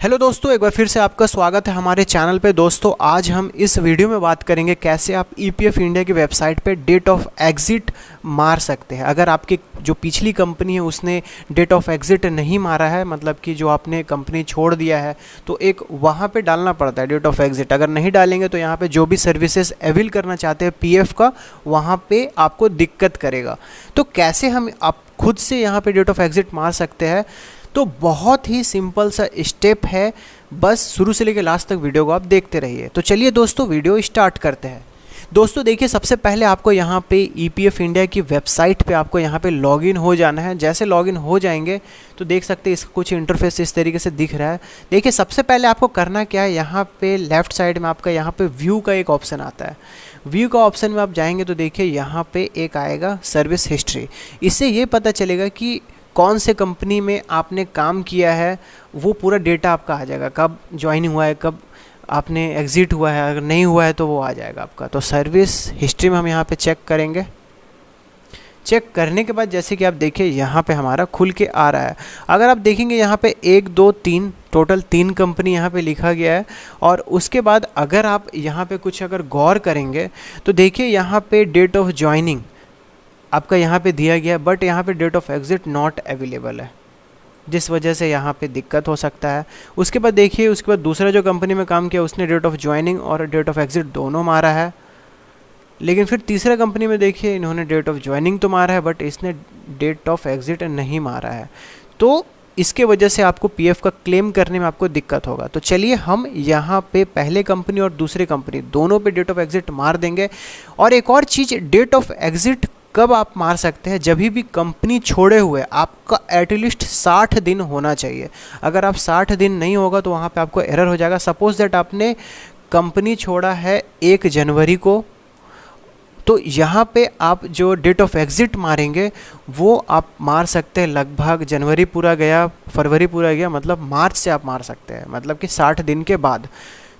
Hello दोस्तों, एक बार फिर से आपका स्वागत है हमारे चैनल पे। दोस्तों, आज हम इस वीडियो में बात करेंगे कैसे आप ईपीएफ इंडिया की वेबसाइट पे डेट ऑफ एग्जिट मार सकते हैं। अगर आपकी जो पिछली कंपनी है उसने डेट ऑफ एग्जिट नहीं मारा है, मतलब कि जो आपने कंपनी छोड़ दिया है, तो एक वहाँ पे डालना पड़ता है डेट ऑफ एग्जिट। अगर नहीं डालेंगे तो यहाँ पे जो भी सर्विसेज अवेल करना चाहते हैं पीएफ का, वहाँ पे आपको दिक्कत करेगा। तो कैसे हम आप खुद से यहाँ पे डेट ऑफ एग्जिट मार सकते हैं, तो बहुत ही सिंपल सा स्टेप है। बस शुरू से लेकर लास्ट तक वीडियो को आप देखते रहिए। तो चलिए दोस्तों, वीडियो स्टार्ट करते हैं। दोस्तों देखिए, सबसे पहले आपको यहाँ पे ईपीएफ इंडिया की वेबसाइट पे आपको यहाँ पे लॉगिन हो जाना है। जैसे लॉगिन हो जाएंगे तो देख सकते हैं इसका कुछ इंटरफेस इस तरीके से दिख रहा है। देखिए, सबसे पहले आपको करना क्या है, यहाँ पे लेफ्ट साइड में आपका यहाँ पे व्यू का एक ऑप्शन आता है। व्यू का ऑप्शन में आप जाएंगे तो देखिए यहाँ पे एक आएगा सर्विस हिस्ट्री। इससे ये पता चलेगा कि कौन से कंपनी में आपने काम किया है, वो पूरा डेटा आपका आ जाएगा। कब ज्वाइनिंग हुआ है, कब आपने एग्ज़िट हुआ है, अगर नहीं हुआ है तो वो आ जाएगा आपका। तो सर्विस हिस्ट्री में हम यहाँ पे चेक करेंगे। चेक करने के बाद जैसे कि आप देखिए यहाँ पे हमारा खुल के आ रहा है। अगर आप देखेंगे यहाँ पे 1 2 3 टोटल 3 कंपनी यहाँ पे लिखा गया है। और उसके बाद अगर आप यहाँ पे कुछ अगर गौर करेंगे तो देखिए यहाँ पे डेट ऑफ ज्वाइनिंग आपका यहाँ पे दिया गया है, बट यहाँ पे date of exit not available है, जिस वजह से यहाँ पे दिक्कत हो सकता है। उसके बाद देखिए, उसके बाद दूसरा जो कंपनी में काम किया उसने डेट ऑफ ज्वाइनिंग और डेट ऑफ एग्जिट दोनों मारा है। लेकिन फिर तीसरा कंपनी में देखिए, इन्होंने डेट ऑफ ज्वाइनिंग तो मारा है बट इसने डेट ऑफ एग्जिट नहीं मारा है। तो इसके वजह से आपको पीएफ का क्लेम करने में आपको दिक्कत होगा। तो चलिए हम यहाँ पे पहले कंपनी और दूसरे कंपनी दोनों पे डेट ऑफ एग्जिट मार देंगे। और एक और चीज़, डेट ऑफ एग्जिट कब आप मार सकते हैं, जब भी कंपनी छोड़े हुए आपका एटलीस्ट 60 दिन होना चाहिए। अगर आप 60 दिन नहीं होगा तो वहाँ पे आपको एरर हो जाएगा। सपोज दैट आपने कंपनी छोड़ा है 1 जनवरी को, तो यहाँ पे आप जो डेट ऑफ एग्जिट मारेंगे वो आप मार सकते हैं लगभग जनवरी पूरा गया, फरवरी पूरा गया, मतलब मार्च से आप मार सकते हैं। मतलब कि 60 दिन के बाद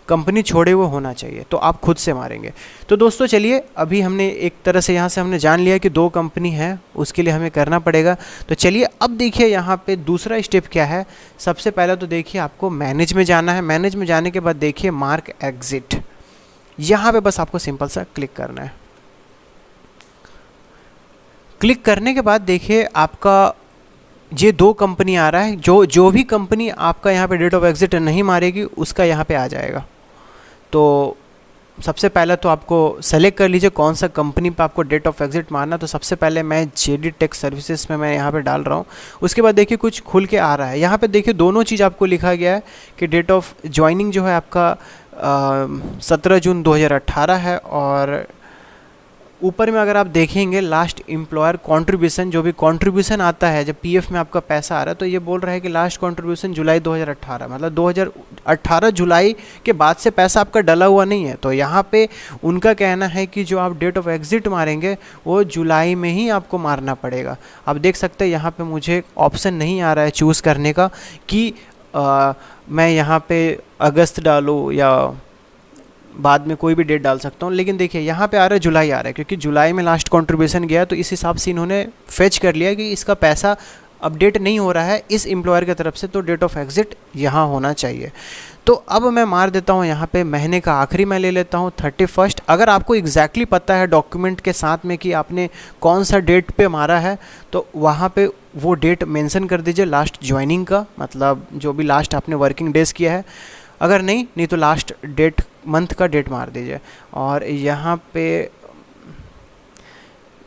कंपनी छोड़े हुए होना चाहिए, तो आप खुद से मारेंगे। तो दोस्तों चलिए, अभी हमने एक तरह से यहाँ से हमने जान लिया कि 2 कंपनी है, उसके लिए हमें करना पड़ेगा। तो चलिए अब देखिए यहाँ पे दूसरा स्टेप क्या है। सबसे पहले तो देखिए आपको मैनेज में जाना है। मैनेज में जाने के बाद देखिए मार्क एग्जिट, यहाँ पे बस आपको सिंपल सा क्लिक करना है। क्लिक करने के बाद देखिए आपका ये 2 कंपनी आ रहा है। जो भी कंपनी आपका यहाँ पे डेट ऑफ एग्जिट नहीं मारेगी उसका यहाँ पे आ जाएगा। तो सबसे पहले तो आपको सेलेक्ट कर लीजिए कौन सा कंपनी पे आपको डेट ऑफ एग्जिट मारना। तो सबसे पहले मैं जेडी टेक सर्विसेज में मैं यहाँ पे डाल रहा हूँ। उसके बाद देखिए कुछ खुल के आ रहा है। यहाँ पे देखिए दोनों चीज़ आपको लिखा गया है कि डेट ऑफ ज्वाइनिंग जो है आपका 17 जून 2018 है। और ऊपर में अगर आप देखेंगे लास्ट एम्प्लॉयर कंट्रीब्यूशन, जो भी कंट्रीब्यूशन आता है जब पीएफ में आपका पैसा आ रहा है, तो ये बोल रहा है कि लास्ट कंट्रीब्यूशन जुलाई 2018, मतलब 2018 जुलाई के बाद से पैसा आपका डला हुआ नहीं है। तो यहाँ पे उनका कहना है कि जो आप डेट ऑफ एग्जिट मारेंगे वो जुलाई में ही आपको मारना पड़ेगा। आप देख सकते हैं यहाँ पे मुझे ऑप्शन नहीं आ रहा है चूज़ करने का कि मैं यहाँ पे अगस्त डालूँ या बाद में कोई भी डेट डाल सकता हूँ। लेकिन देखिए यहाँ पे आ रहा है जुलाई आ रहा है, क्योंकि जुलाई में लास्ट कंट्रीब्यूशन गया, तो इस हिसाब से इन्होंने फेच कर लिया कि इसका पैसा अपडेट नहीं हो रहा है इस एम्प्लॉयर की तरफ से, तो डेट ऑफ एग्जिट यहाँ होना चाहिए। तो अब मैं मार देता हूँ यहाँ पे महीने का आखिरी मैं ले लेता हूँ 31। अगर आपको एग्जैक्टली पता है डॉक्यूमेंट के साथ में कि आपने कौन सा डेट पे मारा है, तो वहाँ पे वो डेट मेंशन कर दीजिए लास्ट ज्वाइनिंग का, मतलब जो भी लास्ट आपने वर्किंग डेज किया है। अगर नहीं तो लास्ट डेट मंथ का डेट मार दीजिए। और यहाँ पे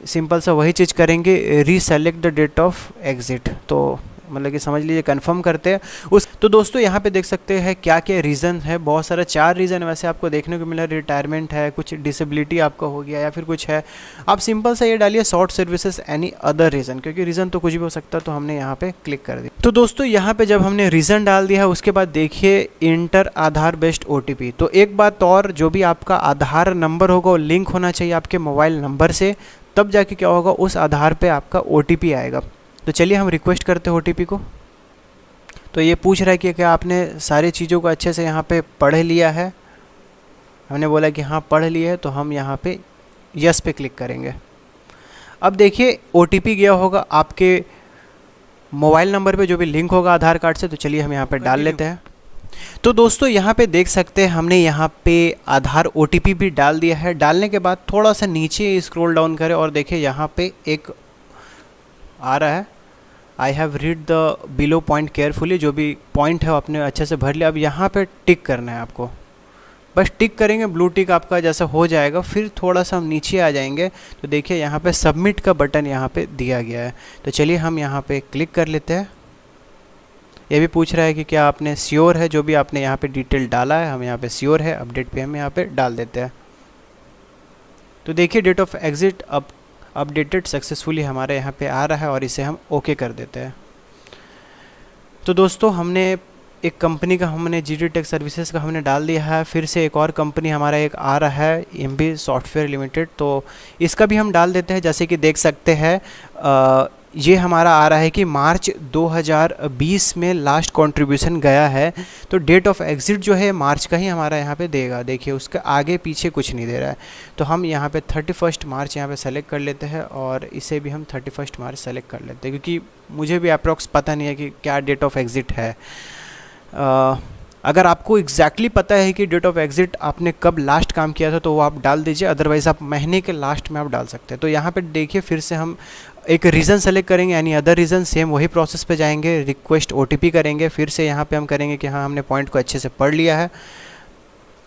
सिंपल सा वही चीज़ करेंगे, reselect the date of exit. तो मतलब कि समझ लीजिए कंफर्म करते हैं उस। तो दोस्तों यहाँ पे देख सकते हैं क्या क्या रीज़न है। बहुत सारा 4 रीज़न वैसे आपको देखने को मिला। रिटायरमेंट है, कुछ डिसेबिलिटी आपका हो गया, या फिर कुछ है। आप सिंपल सा ये डालिए short services any other reason, क्योंकि रीज़न तो कुछ भी हो सकता है। तो हमने यहाँ पे क्लिक कर दिया। तो दोस्तों यहाँ पे जब हमने रीज़न डाल दिया है, उसके बाद देखिए इंटर आधार बेस्ड OTP। तो एक बात और, जो भी आपका आधार नंबर होगा वो लिंक होना चाहिए आपके मोबाइल नंबर से, तब जाके क्या होगा, उस आधार पे आपका OTP आएगा। तो चलिए हम रिक्वेस्ट करते हैं OTP को। तो ये पूछ रहा है कि क्या आपने सारी चीज़ों को अच्छे से यहाँ पे पढ़ लिया है। हमने बोला कि हाँ पढ़ लिया है, तो हम यहाँ पे यस पे क्लिक करेंगे। अब देखिए OTP गया होगा आपके मोबाइल नंबर पे जो भी लिंक होगा आधार कार्ड से। तो चलिए हम यहाँ पे डाल लेते हैं। तो दोस्तों यहाँ पे देख सकते हैं हमने यहाँ पे आधार OTP भी डाल दिया है। डालने के बाद थोड़ा सा नीचे स्क्रॉल डाउन करें और देखिए यहाँ पे एक आ रहा है, I have read the below point carefully. जो भी पॉइंट है वो आपने अच्छे से भर लिया। अब यहाँ पे टिक करना है आपको, बस टिक करेंगे, ब्लू टिक आपका जैसा हो जाएगा। फिर थोड़ा सा हम नीचे आ जाएंगे तो देखिए यहाँ पे सबमिट का बटन यहाँ पे दिया गया है। तो चलिए हम यहाँ पे क्लिक कर लेते हैं। ये भी पूछ रहा है कि क्या आपने श्योर है, जो भी आपने यहाँ पे डिटेल डाला है हम यहाँ पे श्योर है, अपडेट पे हम यहाँ पे डाल देते हैं। तो देखिए date of exit updated successfully हमारे यहाँ पे आ रहा है और इसे हम ओके कर देते हैं। तो दोस्तों हमने एक कंपनी का हमने GD टेक सर्विसेज का हमने डाल दिया है। फिर से एक और कंपनी हमारा एक आ रहा है MB सॉफ्टवेयर लिमिटेड, तो इसका भी हम डाल देते हैं। जैसे कि देख सकते हैं ये हमारा आ रहा है कि मार्च 2020 में लास्ट कंट्रीब्यूशन गया है। तो डेट ऑफ एग्ज़िट जो है मार्च का ही हमारा यहाँ पे देगा। देखिए उसका आगे पीछे कुछ नहीं दे रहा है। तो हम यहाँ पे 31 मार्च यहाँ पे सेलेक्ट कर लेते हैं और इसे भी हम 31 मार्च सेलेक्ट कर लेते हैं, क्योंकि मुझे भी अप्रॉक्स पता नहीं है कि क्या डेट ऑफ एग्ज़िट है। अगर आपको एग्जैक्टली पता है कि डेट ऑफ एग्ज़िट आपने कब लास्ट काम किया था तो वो आप डाल दीजिए, अदरवाइज़ आप महीने के लास्ट में आप डाल सकते हैं। तो यहाँ पे देखिए फिर से हम एक रीज़न सेलेक्ट करेंगे, यानी अदर रीज़न, सेम वही प्रोसेस पे जाएंगे, रिक्वेस्ट OTP करेंगे। फिर से यहाँ पे हम करेंगे कि हाँ हमने पॉइंट को अच्छे से पढ़ लिया है।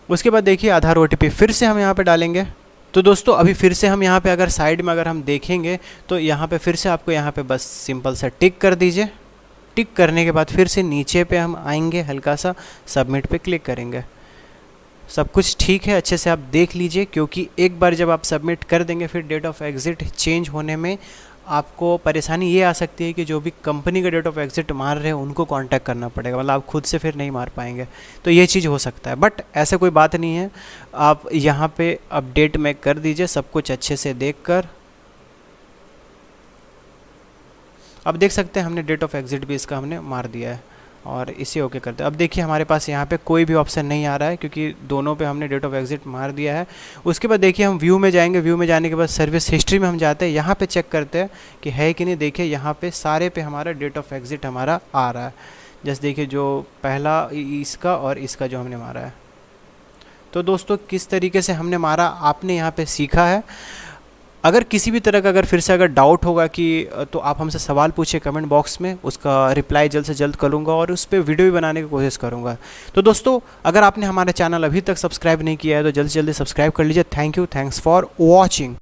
उसके बाद देखिए आधार OTP फिर से हम यहाँ पे डालेंगे। तो दोस्तों अभी फिर से हम यहाँ पे अगर साइड में अगर हम देखेंगे तो यहाँ पे फिर से आपको यहाँ पे बस सिंपल सा टिक कर दीजिए। टिक करने के बाद फिर से नीचे पे हम आएंगे, हल्का सा सबमिट पे क्लिक करेंगे। सब कुछ ठीक है, अच्छे से आप देख लीजिए, क्योंकि एक बार जब आप सबमिट कर देंगे फिर डेट ऑफ एग्ज़िट चेंज होने में आपको परेशानी ये आ सकती है कि जो भी कंपनी का डेट ऑफ एग्ज़िट मार रहे हैं उनको कांटेक्ट करना पड़ेगा, मतलब आप खुद से फिर नहीं मार पाएंगे। तो ये चीज़ हो सकता है, बट ऐसा कोई बात नहीं है। आप यहाँ पे अपडेट में कर दीजिए सब कुछ अच्छे से देखकर। अब देख सकते हैं हमने डेट ऑफ एग्ज़िट भी इसका हमने मार दिया है और इसे ओके करते हैं। अब देखिए हमारे पास यहाँ पे कोई भी ऑप्शन नहीं आ रहा है, क्योंकि दोनों पे हमने डेट ऑफ एग्ज़िट मार दिया है। उसके बाद देखिए हम व्यू में जाएंगे। व्यू में जाने के बाद सर्विस हिस्ट्री में हम जाते हैं, यहाँ पे चेक करते हैं कि है कि नहीं। देखिए यहाँ पे सारे पे हमारा डेट ऑफ एग्ज़िट हमारा आ रहा है। जैसे देखिए जो पहला इसका और इसका जो हमने मारा है। तो दोस्तों किस तरीके से हमने मारा आपने यहाँ पर सीखा है। अगर किसी भी तरह का अगर फिर से अगर डाउट होगा कि तो आप हमसे सवाल पूछिए कमेंट बॉक्स में, उसका रिप्लाई जल्द से जल्द करूँगा और उस पर वीडियो भी बनाने की कोशिश करूँगा। तो दोस्तों अगर आपने हमारा चैनल अभी तक सब्सक्राइब नहीं किया है तो जल्दी से जल्दी सब्सक्राइब कर लीजिए। Thank you, thanks for watching.